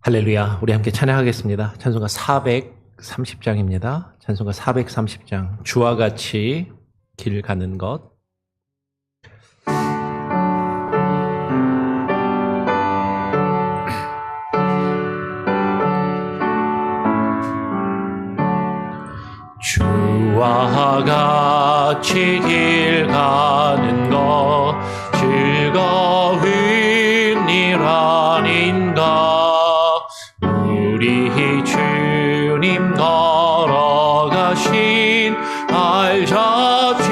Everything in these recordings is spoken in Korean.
할렐루야. 우리 함께 찬양하겠습니다. 찬송가 430장입니다. 찬송가 430장. 주와 같이 길 가는 것. 주와 같이 길 가는 것 즐거운 일 아닌가. 우리 주님 걸어가신 발자취를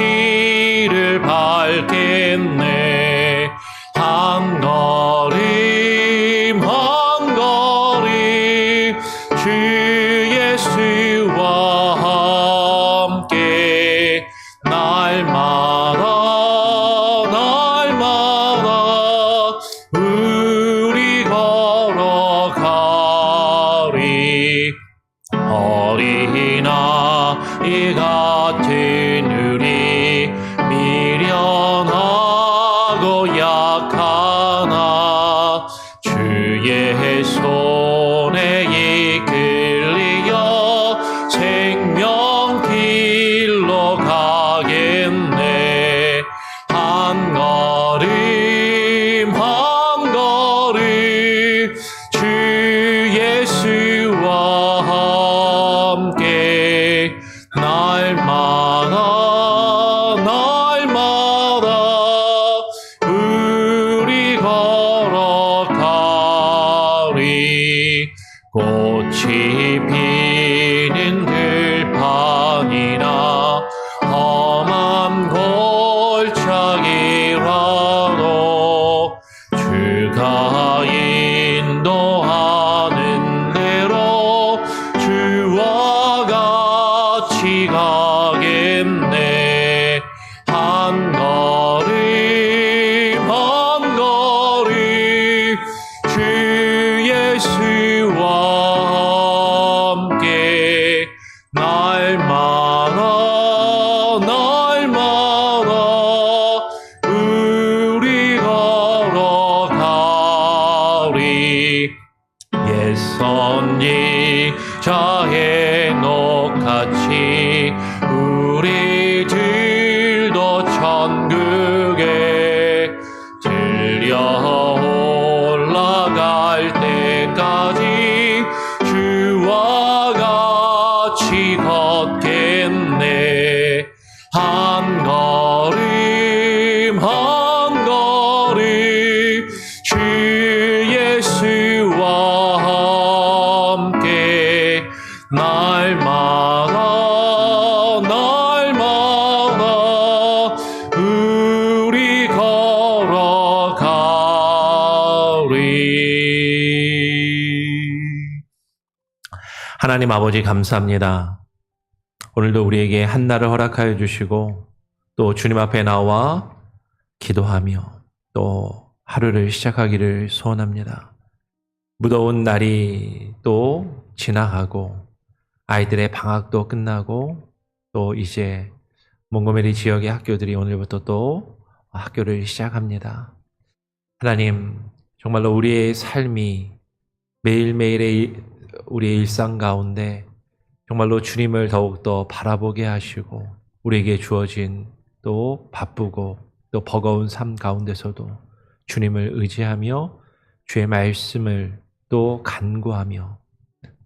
밟겠네. 한 걸음 한 걸음 주 예수와 함께 날마다 우리 걸어가리. 어린아이 같은 우리 미련하고 약하나 주의 손에 이끌리어 생명길로 가겠네. 한 걸음 한 걸음 주 예수와 함께 날마다 우리 걸어가리. 꽃이 피는 들판이나 험한 골짜기라도 주가 인도하는 대로 주와 같이 가겠네. 한 걸음 한 걸음 주 예수와 함께 날마다 우리 걸어가리. 옛 선지자 헤녹같이 우리들도 천국에 들려 올라갈 때까지 주와 같이 걷겠네. 한 걸음 한 걸음 주 예수와 함께 날마다 우리 걸어가리. 하나님 아버지 감사합니다. 오늘도 우리에게 한날을 허락하여 주시고 또 주님 앞에 나와 기도하며 또 하루를 시작하기를 소원합니다. 무더운 날이 또 지나가고 아이들의 방학도 끝나고 또 이제 몽고메리 지역의 학교들이 오늘부터 또 학교를 시작합니다. 하나님, 정말로 우리의 삶이 매일매일의 우리의 일상 가운데 정말로 주님을 더욱더 바라보게 하시고 우리에게 주어진 또 바쁘고 또 버거운 삶 가운데서도 주님을 의지하며 주의 말씀을 또 간구하며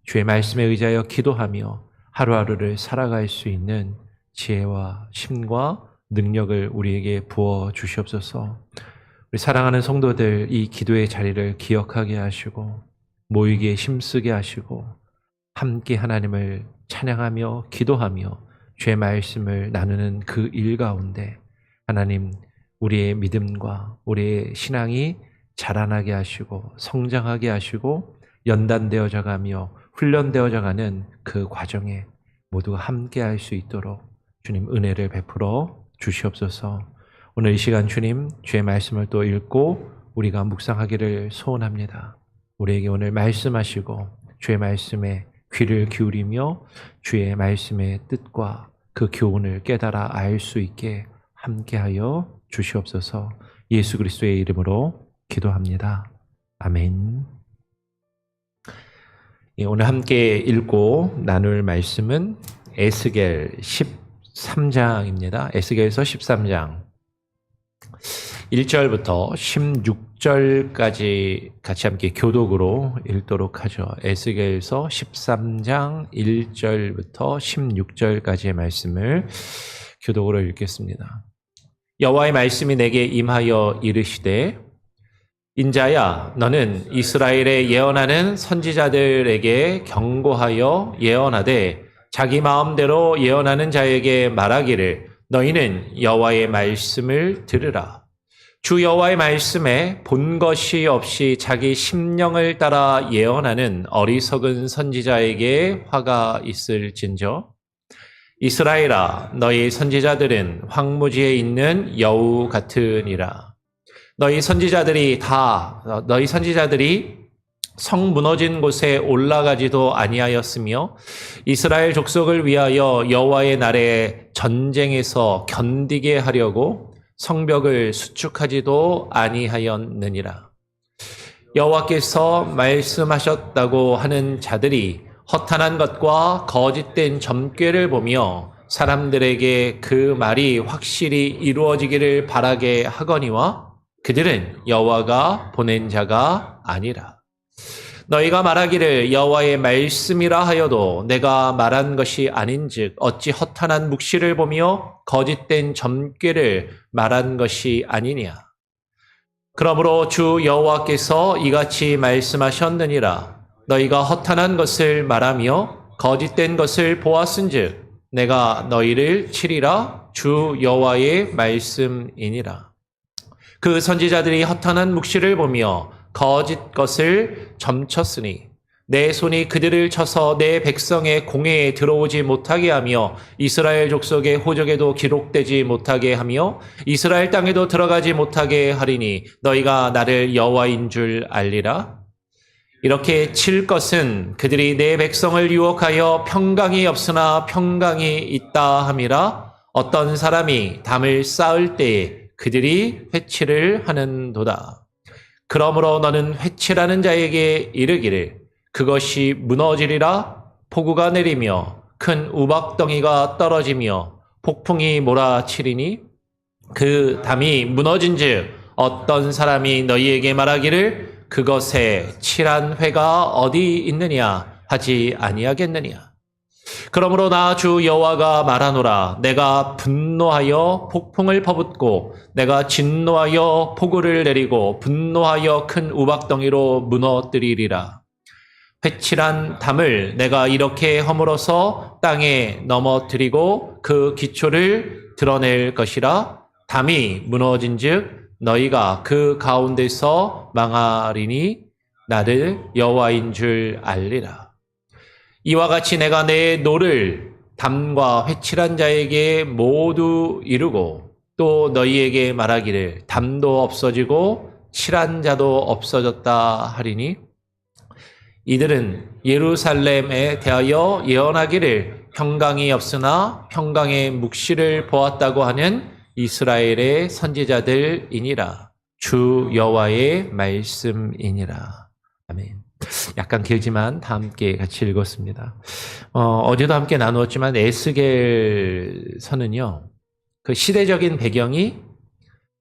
주의 말씀에 의지하여 기도하며 하루하루를 살아갈 수 있는 지혜와 힘과 능력을 우리에게 부어 주시옵소서. 우리 사랑하는 성도들 이 기도의 자리를 기억하게 하시고 모이기에 힘쓰게 하시고 함께 하나님을 찬양하며 기도하며 주의 말씀을 나누는 그 일 가운데 하나님 우리의 믿음과 우리의 신앙이 자라나게 하시고 성장하게 하시고 연단되어져 가며 훈련되어져 가는 그 과정에 모두가 함께 할 수 있도록 주님 은혜를 베풀어 주시옵소서. 오늘 이 시간 주님 주의 말씀을 또 읽고 우리가 묵상하기를 소원합니다. 우리에게 오늘 말씀하시고 주의 말씀에 귀를 기울이며 주의 말씀의 뜻과 그 교훈을 깨달아 알 수 있게 함께하여 주시옵소서. 예수 그리스도의 이름으로 기도합니다. 아멘. 오늘 함께 읽고 나눌 말씀은 에스겔 13장입니다. 에스겔서 13장 1절부터 16절까지 같이 함께 교독으로 읽도록 하죠. 에스겔서 13장 1절부터 16절까지의 말씀을 교독으로 읽겠습니다. 여호와의 말씀이 내게 임하여 이르시되 인자야, 너는 이스라엘에 예언하는 선지자들에게 경고하여 예언하되 자기 마음대로 예언하는 자에게 말하기를 너희는 여호와의 말씀을 들으라. 주 여호와의 말씀에 본 것이 없이 자기 심령을 따라 예언하는 어리석은 선지자에게 화가 있을진저. 이스라엘아, 너희 선지자들은 황무지에 있는 여우 같으니라. 너희 선지자들이 성 무너진 곳에 올라가지도 아니하였으며 이스라엘 족속을 위하여 여호와의 날에 전쟁에서 견디게 하려고 성벽을 수축하지도 아니하였느니라. 여호와께서 말씀하셨다고 하는 자들이 허탄한 것과 거짓된 점괘를 보며 사람들에게 그 말이 확실히 이루어지기를 바라게 하거니와 그들은 여호와가 보낸 자가 아니라. 너희가 말하기를 여호와의 말씀이라 하여도 내가 말한 것이 아닌즉 어찌 허탄한 묵시를 보며 거짓된 점괘를 말한 것이 아니냐. 그러므로 주 여호와께서 이같이 말씀하셨느니라. 너희가 허탄한 것을 말하며 거짓된 것을 보았은즉 내가 너희를 치리라. 주 여호와의 말씀이니라. 그 선지자들이 허탄한 묵시를 보며 거짓 것을 점쳤으니 내 손이 그들을 쳐서 내 백성의 공회에 들어오지 못하게 하며 이스라엘 족속의 호적에도 기록되지 못하게 하며 이스라엘 땅에도 들어가지 못하게 하리니 너희가 나를 여호와인 줄 알리라. 이렇게 칠 것은 그들이 내 백성을 유혹하여 평강이 없으나 평강이 있다 함이라. 어떤 사람이 담을 쌓을 때에 그들이 회치를 하는도다. 그러므로 너는 회치라는 자에게 이르기를 그것이 무너지리라. 폭우가 내리며 큰 우박덩이가 떨어지며 폭풍이 몰아치리니 그 담이 무너진즉 어떤 사람이 너희에게 말하기를 그것에 칠한 회가 어디 있느냐 하지 아니하겠느냐. 그러므로 나 주 여호와가 말하노라. 내가 분노하여 폭풍을 퍼붓고 내가 진노하여 폭우를 내리고 분노하여 큰 우박덩이로 무너뜨리리라. 회칠한 담을 내가 이렇게 허물어서 땅에 넘어뜨리고 그 기초를 드러낼 것이라. 담이 무너진즉 너희가 그 가운데서 망하리니 나를 여호와인 줄 알리라. 이와 같이 내가 내 노를 담과 회칠한 자에게 모두 이루고 또 너희에게 말하기를 담도 없어지고 칠한 자도 없어졌다 하리니 이들은 예루살렘에 대하여 예언하기를 평강이 없으나 평강의 묵시를 보았다고 하는 이스라엘의 선지자들이니라. 주 여호와의 말씀이니라. 아멘. 약간 길지만 다 함께 같이 읽었습니다. 어제도 함께 나누었지만 에스겔서는요. 그 시대적인 배경이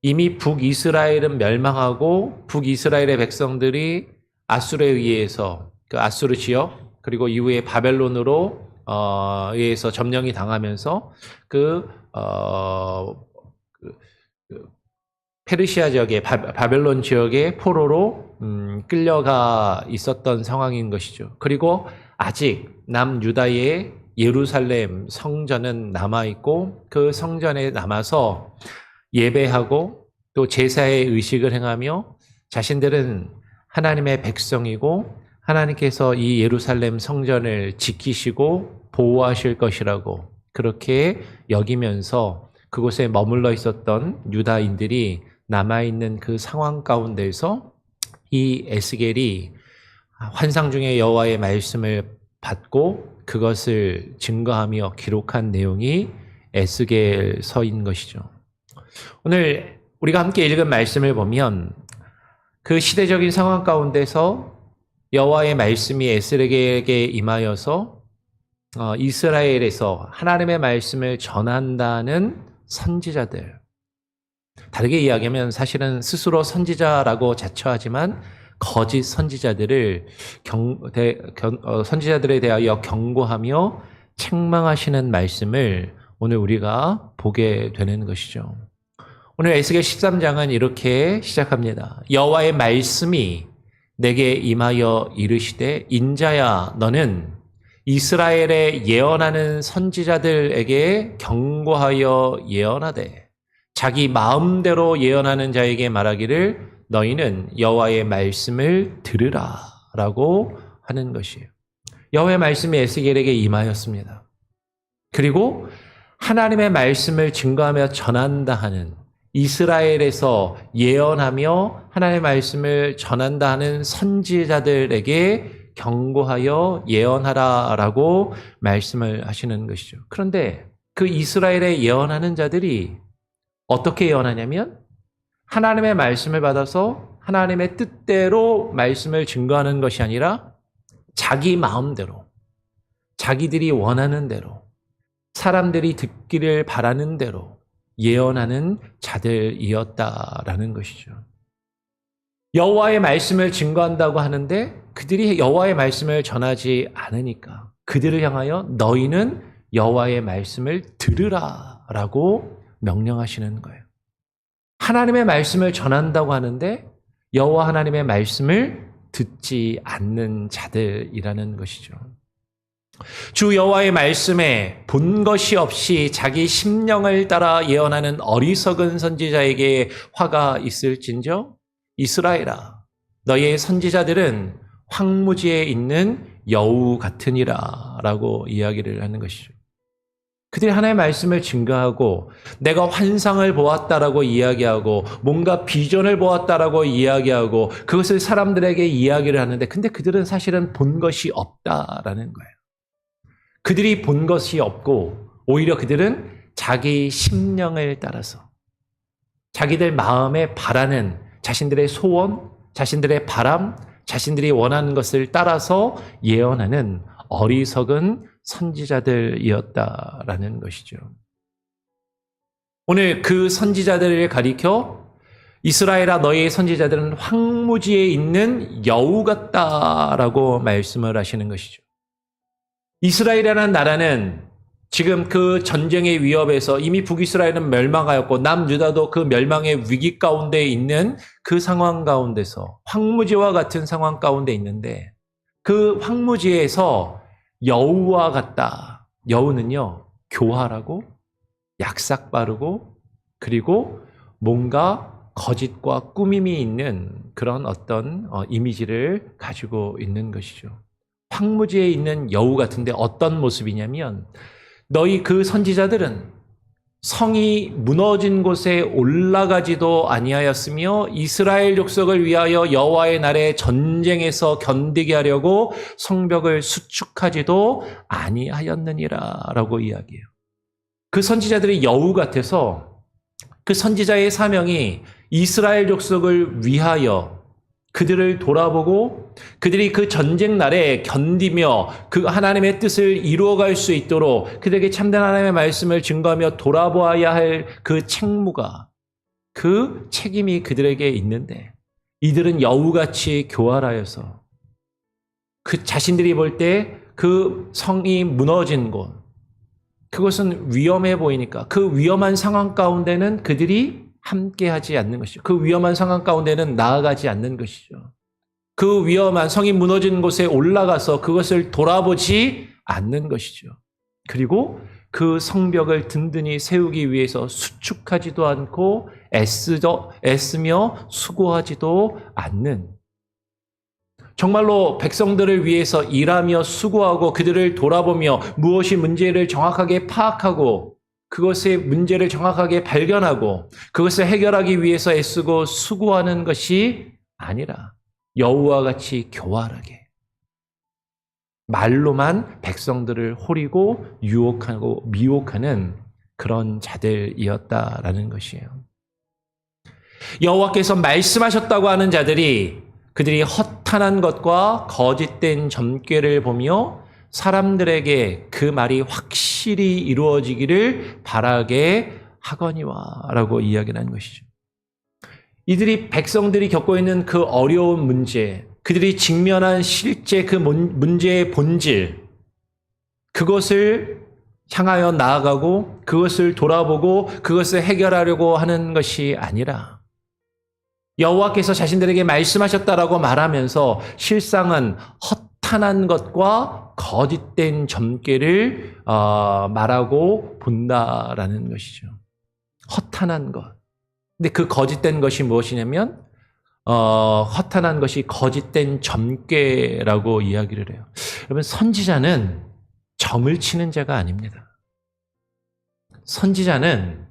이미 북이스라엘은 멸망하고 북이스라엘의 백성들이 아수르에 의해서 그 아수르 지역 그리고 이후에 바벨론으로 의해서 점령이 당하면서 페르시아 지역의 바벨론 지역의 포로로 끌려가 있었던 상황인 것이죠. 그리고 아직 남유다의 예루살렘 성전은 남아있고 그 성전에 남아서 예배하고 또 제사의 의식을 행하며 자신들은 하나님의 백성이고 하나님께서 이 예루살렘 성전을 지키시고 보호하실 것이라고 그렇게 여기면서 그곳에 머물러 있었던 유다인들이 남아있는 그 상황 가운데서 이 에스겔이 환상 중에 여호와의 말씀을 받고 그것을 증거하며 기록한 내용이 에스겔서인 것이죠. 오늘 우리가 함께 읽은 말씀을 보면 그 시대적인 상황 가운데서 여호와의 말씀이 에스겔에게 임하여서 이스라엘에서 하나님의 말씀을 전한다는 선지자들, 다르게 이야기하면 사실은 스스로 선지자라고 자처하지만 거짓 선지자들을 선지자들에 대하여 경고하며 책망하시는 말씀을 오늘 우리가 보게 되는 것이죠. 오늘 에스겔 13장은 이렇게 시작합니다. 여호와의 말씀이 내게 임하여 이르시되 인자야 너는 이스라엘에 예언하는 선지자들에게 경고하여 예언하되 자기 마음대로 예언하는 자에게 말하기를 너희는 여호와의 말씀을 들으라 라고 하는 것이에요. 여호와의 말씀이 에스겔에게 임하였습니다. 그리고 하나님의 말씀을 증거하며 전한다 하는, 이스라엘에서 예언하며 하나님의 말씀을 전한다 하는 선지자들에게 경고하여 예언하라라고 말씀을 하시는 것이죠. 그런데 그 이스라엘에 예언하는 자들이 어떻게 예언하냐면 하나님의 말씀을 받아서 하나님의 뜻대로 말씀을 증거하는 것이 아니라 자기 마음대로, 자기들이 원하는 대로, 사람들이 듣기를 바라는 대로 예언하는 자들이었다라는 것이죠. 여호와의 말씀을 증거한다고 하는데 그들이 여호와의 말씀을 전하지 않으니까 그들을 향하여 너희는 여호와의 말씀을 들으라라고 명령하시는 거예요. 하나님의 말씀을 전한다고 하는데 여호와 하나님의 말씀을 듣지 않는 자들이라는 것이죠. 주 여호와의 말씀에 본 것이 없이 자기 심령을 따라 예언하는 어리석은 선지자에게 화가 있을진저 이스라엘아 너희의 선지자들은 황무지에 있는 여우 같으니라 라고 이야기를 하는 것이죠. 그들이 하나님의 말씀을 증거하고 내가 환상을 보았다라고 이야기하고 뭔가 비전을 보았다라고 이야기하고 그것을 사람들에게 이야기를 하는데 근데 그들은 사실은 본 것이 없다라는 거예요. 그들이 본 것이 없고 오히려 그들은 자기 심령을 따라서 자기들 마음에 바라는 자신들의 소원, 자신들의 바람, 자신들이 원하는 것을 따라서 예언하는 어리석은 선지자들이었다라는 것이죠. 오늘 그 선지자들을 가리켜 이스라엘아 너희의 선지자들은 황무지에 있는 여우 같다라고 말씀을 하시는 것이죠. 이스라엘이라는 나라는 지금 그 전쟁의 위협에서 이미 북이스라엘은 멸망하였고 남유다도 그 멸망의 위기 가운데 있는 그 상황 가운데서 황무지와 같은 상황 가운데 있는데 그 황무지에서 여우와 같다. 여우는요 교활하고 약삭 빠르고 그리고 뭔가 거짓과 꾸밈이 있는 그런 어떤 이미지를 가지고 있는 것이죠. 황무지에 있는 여우 같은데 어떤 모습이냐면 너희 그 선지자들은 성이 무너진 곳에 올라가지도 아니하였으며 이스라엘 족속을 위하여 여호와의 날에 전쟁에서 견디게 하려고 성벽을 수축하지도 아니하였느니라 라고 이야기해요. 그 선지자들이 여우 같아서 그 선지자의 사명이 이스라엘 족속을 위하여 그들을 돌아보고 그들이 그 전쟁 날에 견디며 그 하나님의 뜻을 이루어갈 수 있도록 그들에게 참된 하나님의 말씀을 증거하며 돌아보아야 할 그 책무가 그 책임이 그들에게 있는데 이들은 여우같이 교활하여서 그 자신들이 볼 때 그 성이 무너진 곳 그것은 위험해 보이니까 그 위험한 상황 가운데는 그들이 함께하지 않는 것이죠. 그 위험한 상황 가운데는 나아가지 않는 것이죠. 그 위험한 성이 무너진 곳에 올라가서 그것을 돌아보지 않는 것이죠. 그리고 그 성벽을 든든히 세우기 위해서 수축하지도 않고 애쓰며 수고하지도 않는 정말로 백성들을 위해서 일하며 수고하고 그들을 돌아보며 무엇이 문제를 정확하게 파악하고 그것의 문제를 정확하게 발견하고 그것을 해결하기 위해서 애쓰고 수고하는 것이 아니라 여우와 같이 교활하게 말로만 백성들을 호리고 유혹하고 미혹하는 그런 자들이었다라는 것이에요. 여호와께서 말씀하셨다고 하는 자들이 그들이 허탄한 것과 거짓된 점괘를 보며 사람들에게 그 말이 확실히 이루어지기를 바라게 하거니와 라고 이야기를 한 것이죠. 이들이 백성들이 겪고 있는 그 어려운 문제, 그들이 직면한 실제 그 문제의 본질, 그것을 향하여 나아가고 그것을 돌아보고 그것을 해결하려고 하는 것이 아니라 여호와께서 자신들에게 말씀하셨다라고 말하면서 실상은 허탄한 것과 거짓된 점괘를 말하고 본다라는 것이죠. 허탄한 것. 근데 그 거짓된 것이 무엇이냐면 허탄한 것이 거짓된 점괘라고 이야기를 해요. 여러분, 선지자는 점을 치는 자가 아닙니다. 선지자는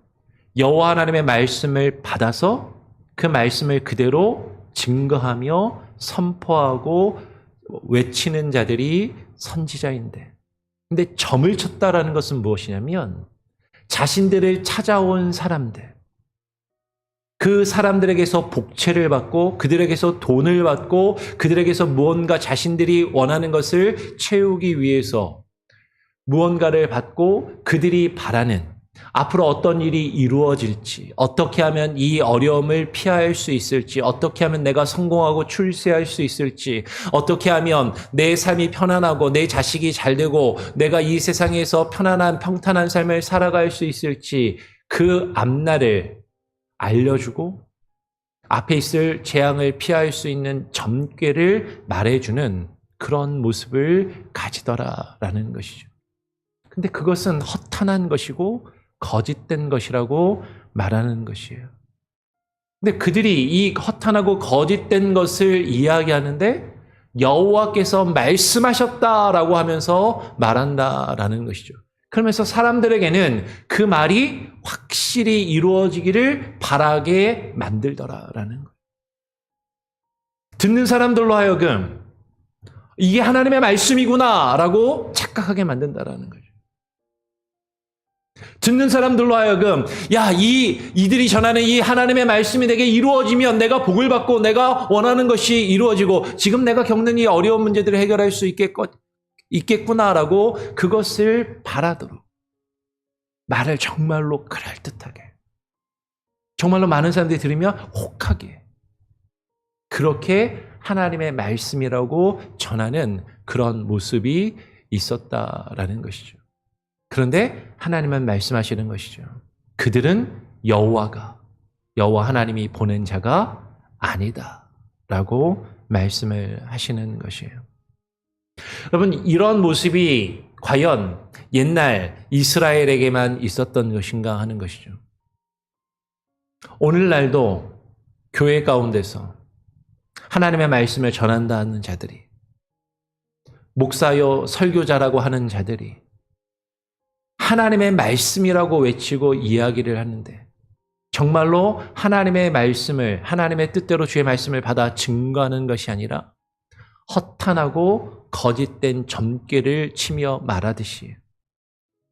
여호와 하나님의 말씀을 받아서 그 말씀을 그대로 증거하며 선포하고 외치는 자들이 선지자인데, 근데 점을 쳤다라는 것은 무엇이냐면 자신들을 찾아온 사람들, 그 사람들에게서 복채를 받고 그들에게서 돈을 받고 그들에게서 무언가 자신들이 원하는 것을 채우기 위해서 무언가를 받고 그들이 바라는 앞으로 어떤 일이 이루어질지, 어떻게 하면 이 어려움을 피할 수 있을지, 어떻게 하면 내가 성공하고 출세할 수 있을지, 어떻게 하면 내 삶이 편안하고 내 자식이 잘 되고 내가 이 세상에서 편안한 평탄한 삶을 살아갈 수 있을지, 그 앞날을 알려주고 앞에 있을 재앙을 피할 수 있는 점괘를 말해주는 그런 모습을 가지더라라는 것이죠. 근데 그것은 허탄한 것이고 거짓된 것이라고 말하는 것이에요. 근데 그들이 이 허탄하고 거짓된 것을 이야기하는데 여호와께서 말씀하셨다라고 하면서 말한다라는 것이죠. 그러면서 사람들에게는 그 말이 확실히 이루어지기를 바라게 만들더라라는 거예요. 듣는 사람들로 하여금 이게 하나님의 말씀이구나라고 착각하게 만든다라는 거죠. 듣는 사람들로 하여금 이들이 전하는 이 하나님의 말씀이 내게 이루어지면 내가 복을 받고 내가 원하는 것이 이루어지고 지금 내가 겪는 이 어려운 문제들을 해결할 수 있겠구나라고 그것을 바라도록 말을 정말로 그럴듯하게, 정말로 많은 사람들이 들으면 혹하게 그렇게 하나님의 말씀이라고 전하는 그런 모습이 있었다라는 것이죠. 그런데 하나님은 말씀하시는 것이죠. 그들은 여호와 하나님이 보낸 자가 아니다라고 말씀을 하시는 것이에요. 여러분, 이런 모습이 과연 옛날 이스라엘에게만 있었던 것인가 하는 것이죠. 오늘날도 교회 가운데서 하나님의 말씀을 전한다는 자들이, 목사요 설교자라고 하는 자들이 하나님의 말씀이라고 외치고 이야기를 하는데 정말로 하나님의 말씀을, 하나님의 뜻대로 주의 말씀을 받아 증거하는 것이 아니라 허탄하고 거짓된 점괘를 치며 말하듯이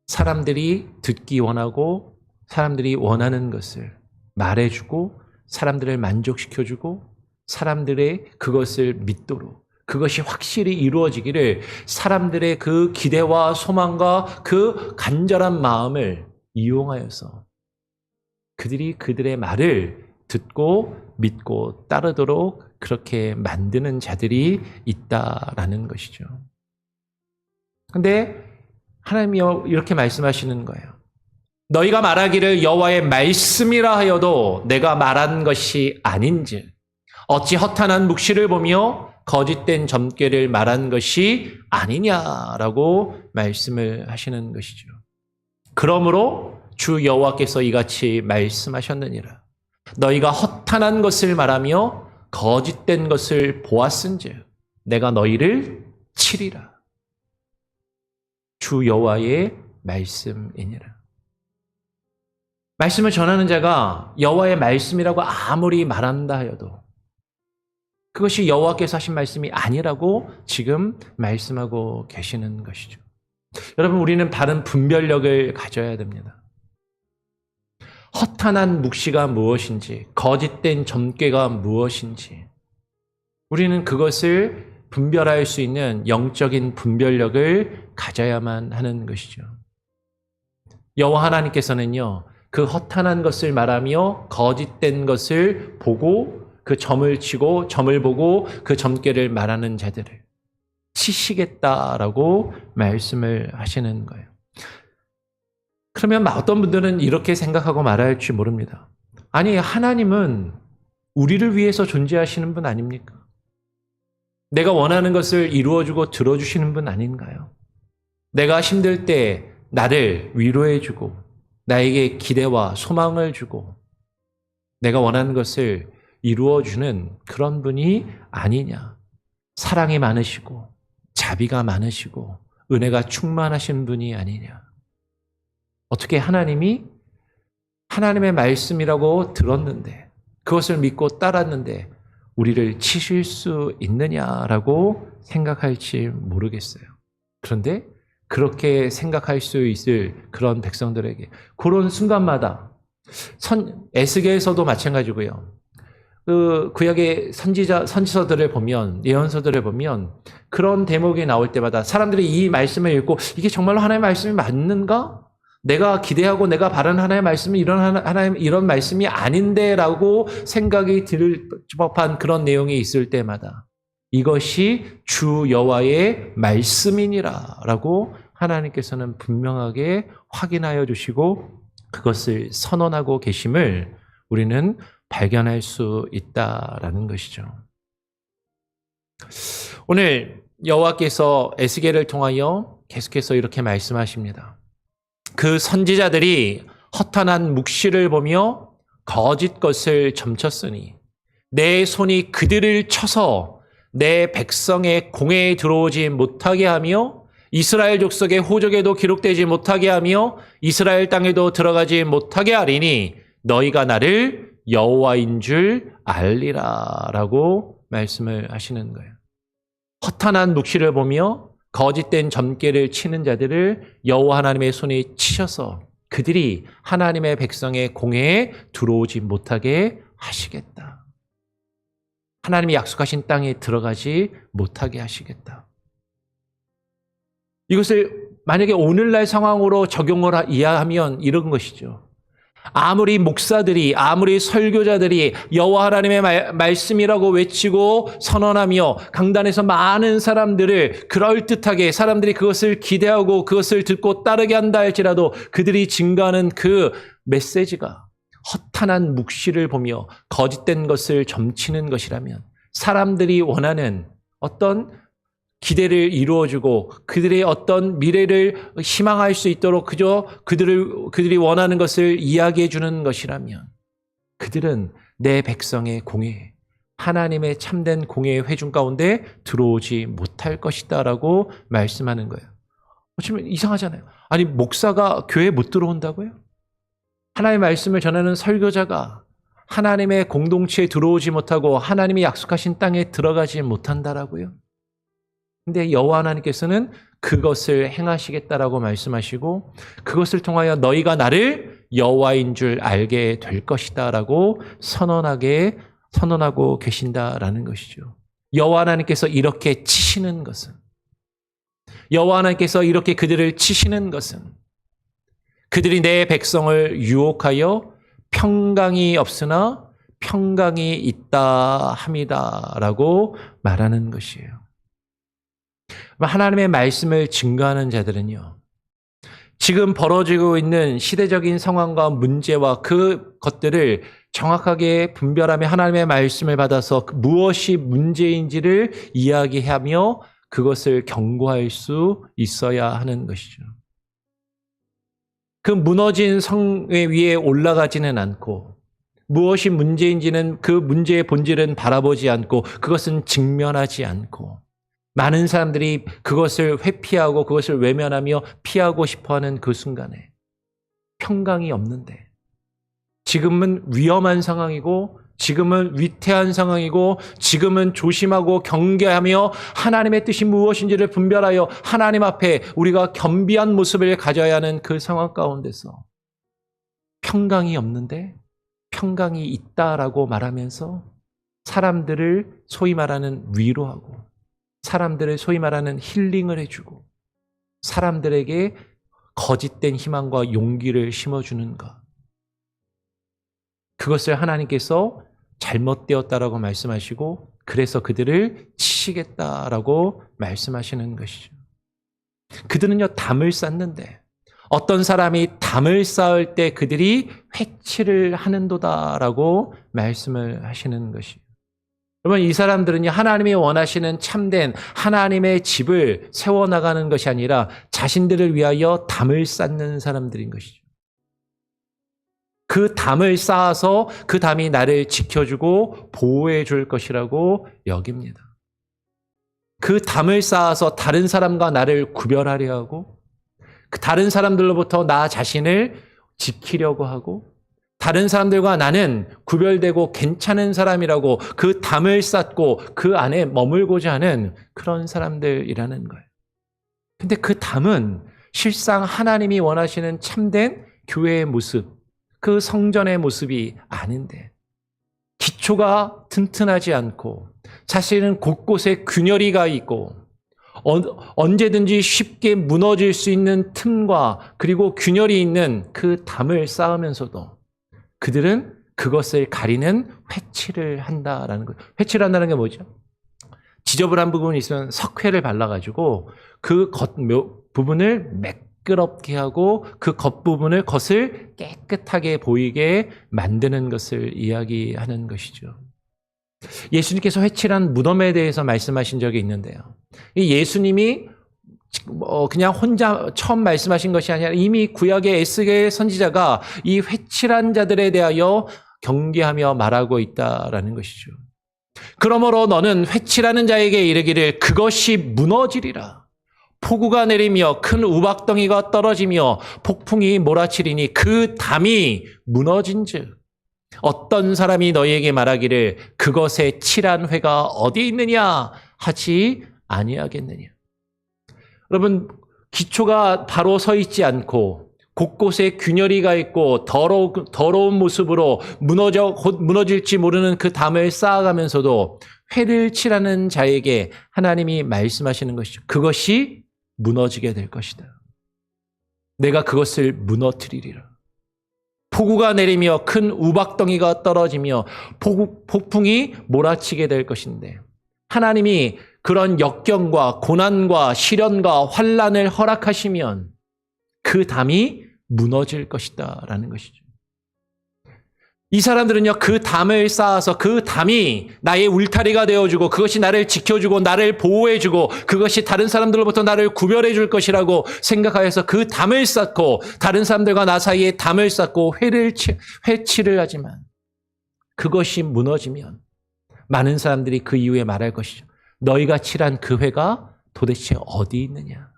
사람들이 듣기 원하고 사람들이 원하는 것을 말해주고 사람들을 만족시켜주고 사람들의 그것을 믿도록, 그것이 확실히 이루어지기를 사람들의 그 기대와 소망과 그 간절한 마음을 이용하여서 그들이 그들의 말을 듣고 믿고 따르도록 그렇게 만드는 자들이 있다라는 것이죠. 근데 하나님이 이렇게 말씀하시는 거예요. 너희가 말하기를 여호와의 말씀이라 하여도 내가 말한 것이 아닌지 어찌 허탄한 묵시를 보며 거짓된 점괘를 말한 것이 아니냐라고 말씀을 하시는 것이죠. 그러므로 주 여호와께서 이같이 말씀하셨느니라. 너희가 허탄한 것을 말하며 거짓된 것을 보았은즉 내가 너희를 치리라. 주 여호와의 말씀이니라. 말씀을 전하는 자가 여호와의 말씀이라고 아무리 말한다 하여도 그것이 여호와께서 하신 말씀이 아니라고 지금 말씀하고 계시는 것이죠. 여러분, 우리는 바른 분별력을 가져야 됩니다. 허탄한 묵시가 무엇인지, 거짓된 점괘가 무엇인지 우리는 그것을 분별할 수 있는 영적인 분별력을 가져야만 하는 것이죠. 여호와 하나님께서는요, 그 허탄한 것을 말하며 거짓된 것을 보고 그 점을 치고 점을 보고 그 점괘를 말하는 자들을 치시겠다라고 말씀을 하시는 거예요. 그러면 어떤 분들은 이렇게 생각하고 말할지 모릅니다. 아니, 하나님은 우리를 위해서 존재하시는 분 아닙니까? 내가 원하는 것을 이루어주고 들어주시는 분 아닌가요? 내가 힘들 때 나를 위로해주고 나에게 기대와 소망을 주고 내가 원하는 것을 이루어주는 그런 분이 아니냐. 사랑이 많으시고 자비가 많으시고 은혜가 충만하신 분이 아니냐. 어떻게 하나님이 하나님의 말씀이라고 들었는데 그것을 믿고 따랐는데 우리를 치실 수 있느냐라고 생각할지 모르겠어요. 그런데 그렇게 생각할 수 있을 그런 백성들에게 그런 순간마다 에스겔에서도 마찬가지고요. 그 구약의 선지서들을 보면 예언서들을 보면 그런 대목이 나올 때마다 사람들이 이 말씀을 읽고 이게 정말로 하나님의 말씀이 맞는가? 내가 기대하고 내가 바라는 하나님의 말씀이 이런 말씀이 아닌데라고 생각이 들 법한 그런 내용이 있을 때마다 이것이 주 여호와의 말씀이니라라고 하나님께서는 분명하게 확인하여 주시고 그것을 선언하고 계심을 우리는 발견할 수 있다라는 것이죠. 오늘 여호와께서 에스겔을 통하여 계속해서 이렇게 말씀하십니다. 그 선지자들이 허탄한 묵시를 보며 거짓 것을 점쳤으니 내 손이 그들을 쳐서 내 백성의 공회에 들어오지 못하게 하며 이스라엘 족속의 호적에도 기록되지 못하게 하며 이스라엘 땅에도 들어가지 못하게 하리니 너희가 나를 여호와인 줄 알리라 라고 말씀을 하시는 거예요. 허탄한 묵시를 보며 거짓된 점괘를 치는 자들을 여호와 하나님의 손이 치셔서 그들이 하나님의 백성의 공회에 들어오지 못하게 하시겠다. 하나님이 약속하신 땅에 들어가지 못하게 하시겠다. 이것을 만약에 오늘날 상황으로 적용을 이해하면 이런 것이죠. 아무리 목사들이 아무리 설교자들이 여호와 하나님의 말씀이라고 외치고 선언하며 강단에서 많은 사람들을 그럴듯하게 사람들이 그것을 기대하고 그것을 듣고 따르게 한다 할지라도 그들이 증거하는 그 메시지가 허탄한 묵시를 보며 거짓된 것을 점치는 것이라면 사람들이 원하는 어떤 기대를 이루어주고 그들의 어떤 미래를 희망할 수 있도록 그저 그들이 원하는 것을 이야기해 주는 것이라면 그들은 내 백성의 공회, 하나님의 참된 공회의 회중 가운데 들어오지 못할 것이다라고 말씀하는 거예요. 어쩌면 이상하잖아요. 아니 목사가 교회에 못 들어온다고요? 하나님의 말씀을 전하는 설교자가 하나님의 공동체에 들어오지 못하고 하나님이 약속하신 땅에 들어가지 못한다라고요? 근데 여호와 하나님께서는 그것을 행하시겠다라고 말씀하시고 그것을 통하여 너희가 나를 여호와인 줄 알게 될 것이다라고 선언하고 계신다라는 것이죠. 여호와 하나님께서 이렇게 치시는 것은 여호와 하나님께서 이렇게 그들을 치시는 것은 그들이 내 백성을 유혹하여 평강이 없으나 평강이 있다 함이다라고 말하는 것이에요. 하나님의 말씀을 증거하는 자들은요, 지금 벌어지고 있는 시대적인 상황과 문제와 그 것들을 정확하게 분별하며 하나님의 말씀을 받아서 무엇이 문제인지를 이야기하며 그것을 경고할 수 있어야 하는 것이죠. 그 무너진 성 위에 올라가지는 않고 무엇이 문제인지는 그 문제의 본질은 바라보지 않고 그것은 직면하지 않고 많은 사람들이 그것을 회피하고 그것을 외면하며 피하고 싶어하는 그 순간에 평강이 없는데 지금은 위험한 상황이고 지금은 위태한 상황이고 지금은 조심하고 경계하며 하나님의 뜻이 무엇인지를 분별하여 하나님 앞에 우리가 겸비한 모습을 가져야 하는 그 상황 가운데서 평강이 없는데 평강이 있다라고 말하면서 사람들을 소위 말하는 위로하고, 사람들을 소위 말하는 힐링을 해주고, 사람들에게 거짓된 희망과 용기를 심어주는 것. 그것을 하나님께서 잘못되었다라고 말씀하시고, 그래서 그들을 치시겠다라고 말씀하시는 것이죠. 그들은요, 담을 쌓는데, 어떤 사람이 담을 쌓을 때 그들이 회치를 하는도다라고 말씀을 하시는 것이에요. 여러분, 이 사람들은요, 하나님이 원하시는 참된 하나님의 집을 세워나가는 것이 아니라 자신들을 위하여 담을 쌓는 사람들인 것이죠. 그 담을 쌓아서 그 담이 나를 지켜주고 보호해 줄 것이라고 여깁니다. 그 담을 쌓아서 다른 사람과 나를 구별하려 하고, 그 다른 사람들로부터 나 자신을 지키려고 하고, 다른 사람들과 나는 구별되고 괜찮은 사람이라고 그 담을 쌓고 그 안에 머물고자 하는 그런 사람들이라는 거예요. 근데 그 담은 실상 하나님이 원하시는 참된 교회의 모습, 그 성전의 모습이 아닌데, 기초가 튼튼하지 않고 사실은 곳곳에 균열이가 있고 언제든지 쉽게 무너질 수 있는 틈과 그리고 균열이 있는 그 담을 쌓으면서도 그들은 그것을 가리는 회치를 한다라는 거예요. 회치를 한다는 게 뭐죠? 지저분한 부분이 있으면 석회를 발라가지고 그 겉 부분을 매끄럽게 하고 그 겉부분을 겉을 깨끗하게 보이게 만드는 것을 이야기하는 것이죠. 예수님께서 회칠한 무덤에 대해서 말씀하신 적이 있는데요. 예수님이 그냥 혼자 처음 말씀하신 것이 아니라 이미 구약의 에스겔 선지자가 이 회칠한 자들에 대하여 경계하며 말하고 있다라는 것이죠. 그러므로 너는 회칠하는 자에게 이르기를 그것이 무너지리라. 폭우가 내리며 큰 우박덩이가 떨어지며 폭풍이 몰아치리니 그 담이 무너진즉 어떤 사람이 너희에게 말하기를 그것에 칠한 회가 어디 있느냐 하지 아니하겠느냐. 여러분, 기초가 바로 서 있지 않고 곳곳에 균열이가 있고 더러운 모습으로 곧 무너질지 모르는 그 담을 쌓아가면서도 회를 칠하는 자에게 하나님이 말씀하시는 것이죠. 그것이 무너지게 될 것이다. 내가 그것을 무너뜨리리라. 폭우가 내리며 큰 우박덩이가 떨어지며 폭풍이 몰아치게 될 것인데, 하나님이 그런 역경과 고난과 시련과 환난을 허락하시면 그 담이 무너질 것이다 라는 것이죠. 이 사람들은요, 그 담을 쌓아서 그 담이 나의 울타리가 되어주고 그것이 나를 지켜주고 나를 보호해주고 그것이 다른 사람들로부터 나를 구별해줄 것이라고 생각하여서 그 담을 쌓고 다른 사람들과 나 사이에 담을 쌓고 회치를 하지만 그것이 무너지면 많은 사람들이 그 이후에 말할 것이죠. 너희가 칠한 그 회가 도대체 어디 있느냐?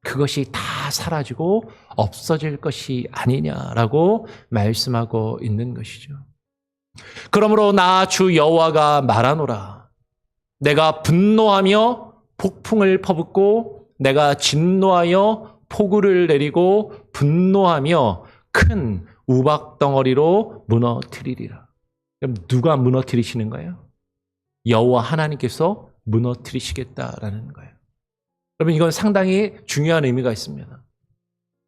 그것이 다 사라지고 없어질 것이 아니냐라고 말씀하고 있는 것이죠. 그러므로 나 주 여호와가 말하노라. 내가 분노하며 폭풍을 퍼붓고 내가 진노하여 폭우를 내리고 분노하며 큰 우박덩어리로 무너뜨리리라. 그럼 누가 무너뜨리시는 거예요? 여호와 하나님께서 무너뜨리시겠다라는 거예요. 여러분, 이건 상당히 중요한 의미가 있습니다.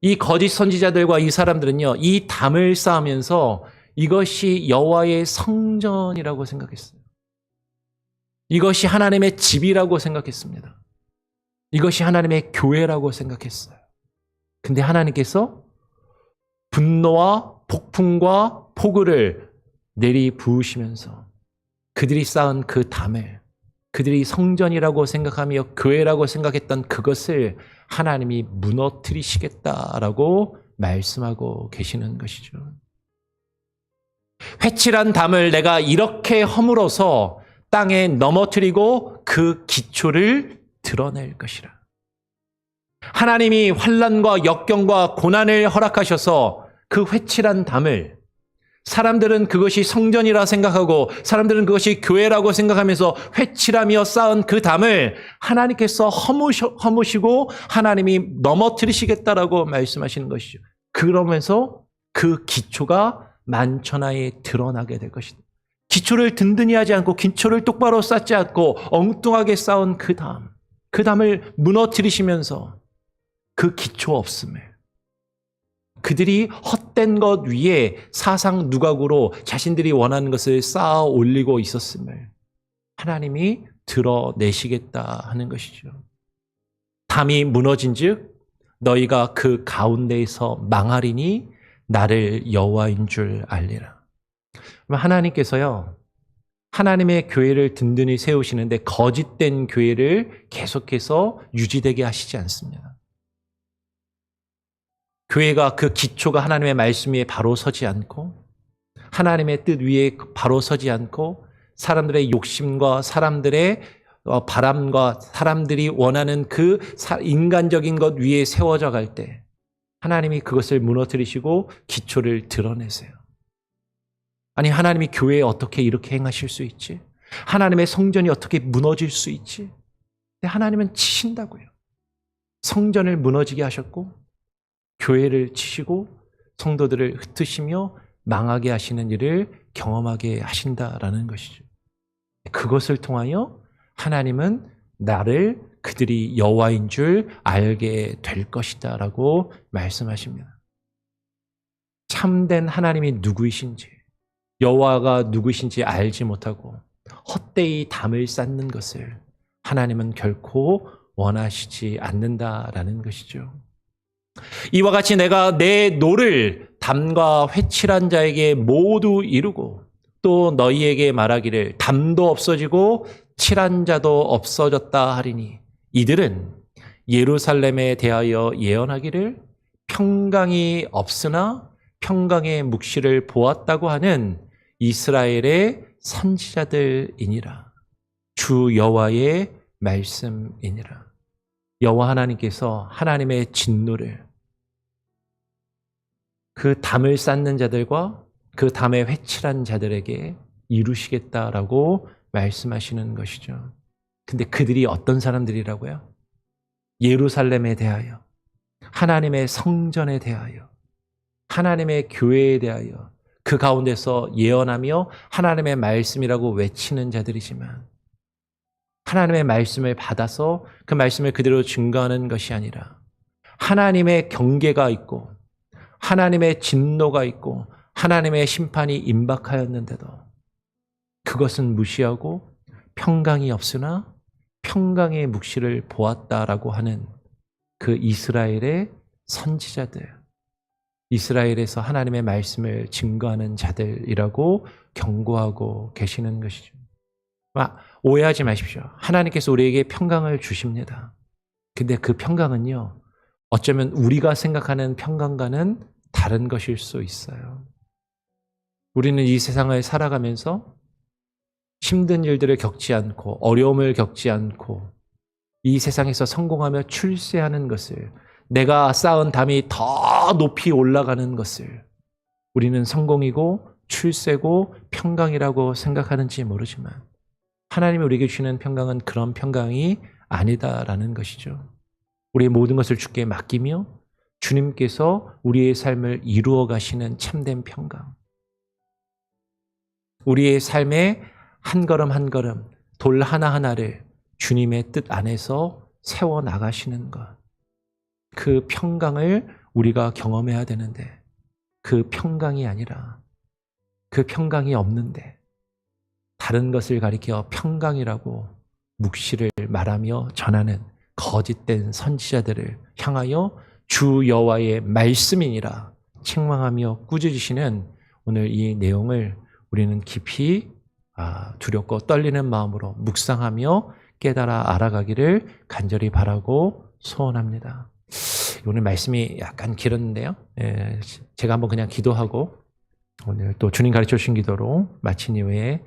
이 거짓 선지자들과 이 사람들은요, 이 담을 쌓으면서 이것이 여호와의 성전이라고 생각했어요. 이것이 하나님의 집이라고 생각했습니다. 이것이 하나님의 교회라고 생각했어요. 근데 하나님께서 분노와 폭풍과 폭우를 내리부으시면서 그들이 쌓은 그 담을, 그들이 성전이라고 생각하며 교회라고 생각했던 그것을 하나님이 무너뜨리시겠다라고 말씀하고 계시는 것이죠. 회칠한 담을 내가 이렇게 허물어서 땅에 넘어뜨리고 그 기초를 드러낼 것이라. 하나님이 환난과 역경과 고난을 허락하셔서 그 회칠한 담을, 사람들은 그것이 성전이라 생각하고 사람들은 그것이 교회라고 생각하면서 회칠하며 쌓은 그 담을 하나님께서 허무시고 하나님이 넘어뜨리시겠다라고 말씀하시는 것이죠. 그러면서 그 기초가 만천하에 드러나게 될 것이다. 기초를 든든히 하지 않고 기초를 똑바로 쌓지 않고 엉뚱하게 쌓은 그 담을 무너뜨리시면서 그 기초 없음을, 그들이 헛된 것 위에 사상 누각으로 자신들이 원하는 것을 쌓아 올리고 있었음을 하나님이 드러내시겠다 하는 것이죠. 담이 무너진즉 너희가 그 가운데에서 망하리니 나를 여호와인 줄 알리라. 하나님께서요, 하나님의 교회를 든든히 세우시는데 거짓된 교회를 계속해서 유지되게 하시지 않습니다. 교회가 그 기초가 하나님의 말씀 위에 바로 서지 않고 하나님의 뜻 위에 바로 서지 않고 사람들의 욕심과 사람들의 바람과 사람들이 원하는 그 인간적인 것 위에 세워져 갈 때 하나님이 그것을 무너뜨리시고 기초를 드러내세요. 아니, 하나님이 교회에 어떻게 이렇게 행하실 수 있지? 하나님의 성전이 어떻게 무너질 수 있지? 근데 하나님은 치신다고요. 성전을 무너지게 하셨고 교회를 치시고 성도들을 흩으시며 망하게 하시는 일을 경험하게 하신다라는 것이죠. 그것을 통하여 하나님은 나를 그들이 여호와인 줄 알게 될 것이다 라고 말씀하십니다. 참된 하나님이 누구이신지, 여호와가 누구이신지 알지 못하고 헛되이 담을 쌓는 것을 하나님은 결코 원하시지 않는다라는 것이죠. 이와 같이 내가 내 노를 담과 회칠한 자에게 모두 이루고 또 너희에게 말하기를 담도 없어지고 칠한 자도 없어졌다 하리니 이들은 예루살렘에 대하여 예언하기를 평강이 없으나 평강의 묵시를 보았다고 하는 이스라엘의 선지자들이니라. 주 여호와의 말씀이니라. 여호와 하나님께서 하나님의 진노를 그 담을 쌓는 자들과 그 담에 회칠한 자들에게 이루시겠다라고 말씀하시는 것이죠. 근데 그들이 어떤 사람들이라고요? 예루살렘에 대하여, 하나님의 성전에 대하여, 하나님의 교회에 대하여 그 가운데서 예언하며 하나님의 말씀이라고 외치는 자들이지만 하나님의 말씀을 받아서 그 말씀을 그대로 증거하는 것이 아니라 하나님의 경계가 있고 하나님의 진노가 있고 하나님의 심판이 임박하였는데도 그것은 무시하고 평강이 없으나 평강의 묵시를 보았다라고 하는 그 이스라엘의 선지자들, 이스라엘에서 하나님의 말씀을 증거하는 자들이라고 경고하고 계시는 것이죠. 오해하지 마십시오. 하나님께서 우리에게 평강을 주십니다. 근데 그 평강은요, 어쩌면 우리가 생각하는 평강과는 다른 것일 수 있어요. 우리는 이 세상을 살아가면서 힘든 일들을 겪지 않고 어려움을 겪지 않고 이 세상에서 성공하며 출세하는 것을, 내가 쌓은 담이 더 높이 올라가는 것을 우리는 성공이고 출세고 평강이라고 생각하는지 모르지만 하나님이 우리에게 주시는 평강은 그런 평강이 아니다라는 것이죠. 우리의 모든 것을 주께 맡기며 주님께서 우리의 삶을 이루어 가시는 참된 평강, 우리의 삶의 한 걸음 한 걸음, 돌 하나하나를 주님의 뜻 안에서 세워나가시는 것, 그 평강을 우리가 경험해야 되는데 그 평강이 아니라, 그 평강이 없는데 다른 것을 가리켜 평강이라고 묵시를 말하며 전하는 거짓된 선지자들을 향하여 주 여호와의 말씀이니라 책망하며 꾸짖으시는 오늘 이 내용을 우리는 깊이 두렵고 떨리는 마음으로 묵상하며 깨달아 알아가기를 간절히 바라고 소원합니다. 오늘 말씀이 약간 길었는데요. 제가 한번 그냥 기도하고 오늘 또 주님 가르쳐 주신 기도로 마친 이후에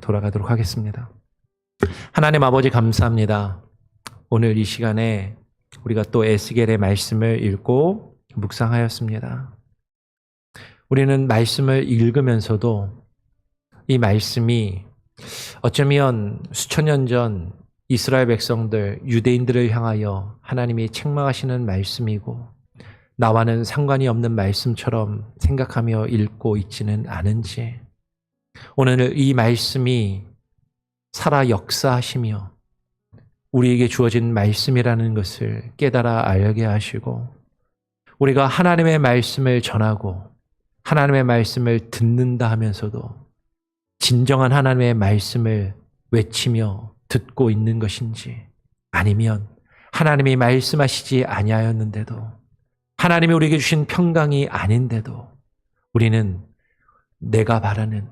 돌아가도록 하겠습니다. 하나님 아버지 감사합니다. 오늘 이 시간에 우리가 또 에스겔의 말씀을 읽고 묵상하였습니다. 우리는 말씀을 읽으면서도 이 말씀이 어쩌면 수천 년 전 이스라엘 백성들, 유대인들을 향하여 하나님이 책망하시는 말씀이고 나와는 상관이 없는 말씀처럼 생각하며 읽고 있지는 않은지, 오늘 이 말씀이 살아 역사하시며 우리에게 주어진 말씀이라는 것을 깨달아 알게 하시고 우리가 하나님의 말씀을 전하고 하나님의 말씀을 듣는다 하면서도 진정한 하나님의 말씀을 외치며 듣고 있는 것인지 아니면 하나님이 말씀하시지 아니하였는데도 하나님이 우리에게 주신 평강이 아닌데도 우리는 내가 바라는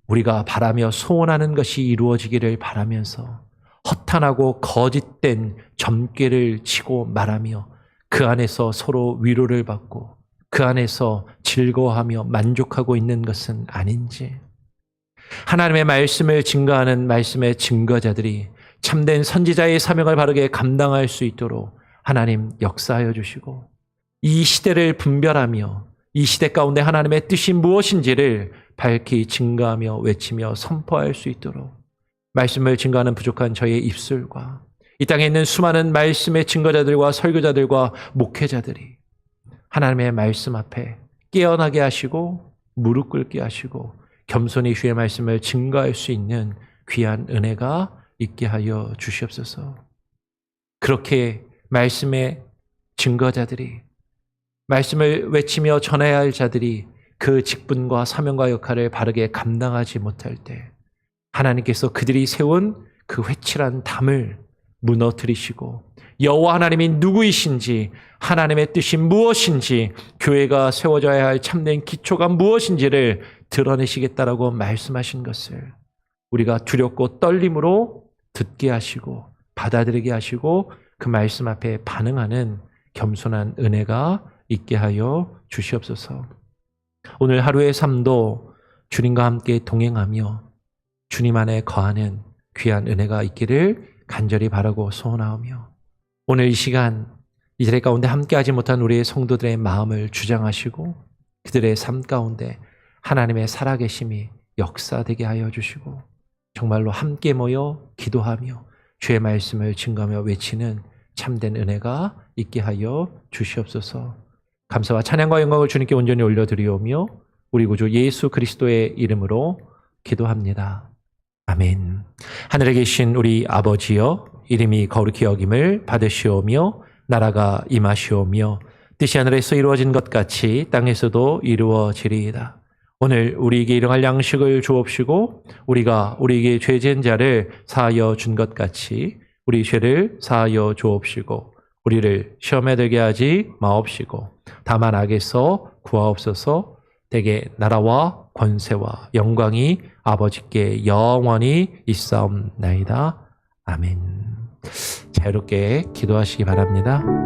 우리가 바라며 소원하는 것이 이루어지기를 바라면서 허탄하고 거짓된 점괘를 치고 말하며 그 안에서 서로 위로를 받고 그 안에서 즐거워하며 만족하고 있는 것은 아닌지 하나님의 말씀을 증거하는 말씀의 증거자들이 참된 선지자의 사명을 바르게 감당할 수 있도록 하나님 역사하여 주시고 이 시대를 분별하며 이 시대 가운데 하나님의 뜻이 무엇인지를 밝히 증거하며 외치며 선포할 수 있도록 말씀을 증거하는 부족한 저의 입술과 이 땅에 있는 수많은 말씀의 증거자들과 설교자들과 목회자들이 하나님의 말씀 앞에 깨어나게 하시고 무릎 꿇게 하시고 겸손히 주의 말씀을 증거할 수 있는 귀한 은혜가 있게 하여 주시옵소서. 그렇게 말씀의 증거자들이 말씀을 외치며 전해야 할 자들이 그 직분과 사명과 역할을 바르게 감당하지 못할 때 하나님께서 그들이 세운 그 회칠한 담을 무너뜨리시고 여호와 하나님이 누구이신지 하나님의 뜻이 무엇인지 교회가 세워져야 할 참된 기초가 무엇인지를 드러내시겠다라고 말씀하신 것을 우리가 두렵고 떨림으로 듣게 하시고 받아들이게 하시고 그 말씀 앞에 반응하는 겸손한 은혜가 있게 하여 주시옵소서. 오늘 하루의 삶도 주님과 함께 동행하며 주님 안에 거하는 귀한 은혜가 있기를 간절히 바라고 소원하오며 오늘 이 시간 이 자리 가운데 함께하지 못한 우리의 성도들의 마음을 주장하시고 그들의 삶 가운데 하나님의 살아계심이 역사되게 하여 주시고 정말로 함께 모여 기도하며 주의 말씀을 증거하며 외치는 참된 은혜가 있게 하여 주시옵소서. 감사와 찬양과 영광을 주님께 온전히 올려드리오며 우리 구주 예수 그리스도의 이름으로 기도합니다. 아멘. 하늘에 계신 우리 아버지여 이름이 거룩히 여김을 받으시오며 나라가 임하시오며 뜻이 하늘에서 이루어진 것 같이 땅에서도 이루어지리이다. 오늘 우리에게 일용할 양식을 주옵시고 우리가 우리에게 죄 지은 자를 사하여 준 것 같이 우리 죄를 사하여 주옵시고 우리를 시험에 들게 하지 마옵시고 다만 악에서 구하옵소서. 대개 나라와 권세와 영광이 아버지께 영원히 있사옵나이다. 아멘. 자유롭게 기도하시기 바랍니다.